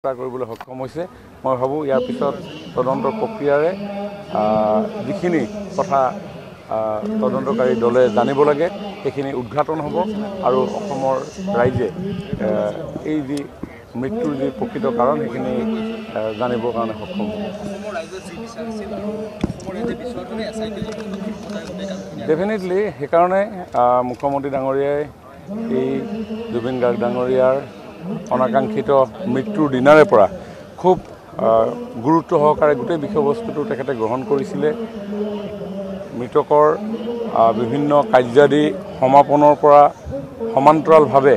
কৰিবলৈ সক্ষম হৈছে। মই ভাবোঁ ইয়াৰ পিছত তদন্তৰ প্ৰক্ৰিয়াৰে যিখিনি কথা তদন্তকাৰী দলে জানিব লাগে সেইখিনি উদ্ঘাটন হ'ব আৰু অসমৰ ৰাইজে এই যি মৃত্যুৰ যি প্ৰকৃত কাৰণ সেইখিনি জানিবৰ কাৰণে সক্ষম হ'ব। ডেফিনেটলি সেইকাৰণে মুখ্যমন্ত্ৰী ডাঙৰীয়াই এই জুবিন গাৰ্গ ডাঙৰীয়াৰ অনাকাংক্ষিত মৃত্যুৰ দিনাৰে পৰা খুব গুৰুত্ব সহকাৰে গোটেই বিষয়বস্তুটো তেখেতে গ্ৰহণ কৰিছিলে। মৃতকৰ বিভিন্ন কাৰ্যাদি সমাপনৰ পৰা সমান্তৰালভাৱে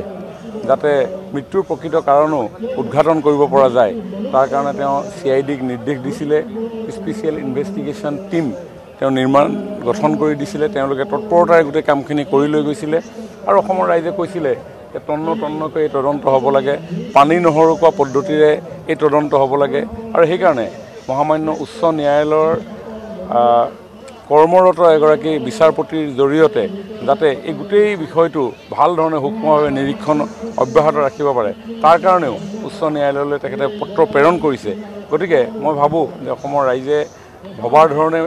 যাতে মৃত্যুৰ প্ৰকৃত কাৰণো উদ্ঘাটন কৰিব পৰা যায় তাৰ কাৰণে তেওঁ CIDক নিৰ্দেশ দিছিলে। স্পেচিয়েল ইনভেষ্টিগেশ্যন টিম তেওঁ গঠন কৰি দিছিলে। তেওঁলোকে তৎপৰতাৰে গোটেই কামখিনি কৰি লৈ গৈছিলে আৰু অসমৰ ৰাইজে কৈছিলে যে তন্নকৈ এই তদন্ত হ'ব লাগে, পানী নহৰুকোৱা পদ্ধতিৰে এই তদন্ত হ'ব লাগে আৰু সেইকাৰণে মহামান্য উচ্চ ন্যায়ালয়ৰ কৰ্মৰত এগৰাকী বিচাৰপতিৰ জৰিয়তে যাতে এই গোটেই বিষয়টো ভাল ধৰণে সূক্ষ্মভাৱে নিৰীক্ষণ অব্যাহত ৰাখিব পাৰে তাৰ কাৰণেও উচ্চ ন্যায়ালয়লৈ তেখেতে পত্ৰ প্ৰেৰণ কৰিছে। গতিকে মই ভাবোঁ যে অসমৰ ৰাইজে ভবাৰ ধৰণে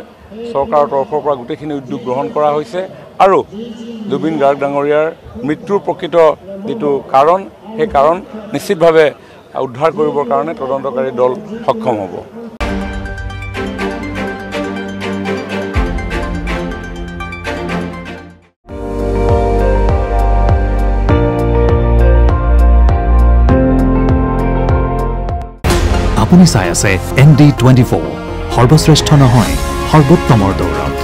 চৰকাৰৰ তৰফৰ পৰা গোটেইখিনি উদ্যোগ গ্ৰহণ কৰা হৈছে আৰু জুবিন গাৰ্গ ডাঙৰীয়াৰ মৃত্যুৰ প্ৰকৃত যিটো কাৰণ সেই কাৰণ নিশ্চিতভাৱে উদ্ধাৰ কৰিবৰ কাৰণে তদন্তকাৰী দল সক্ষম হ'ব। আপুনি চাই আছে ND24 সৰ্বশ্ৰেষ্ঠ নহয় সৰ্বোত্তমৰ দৌৰত।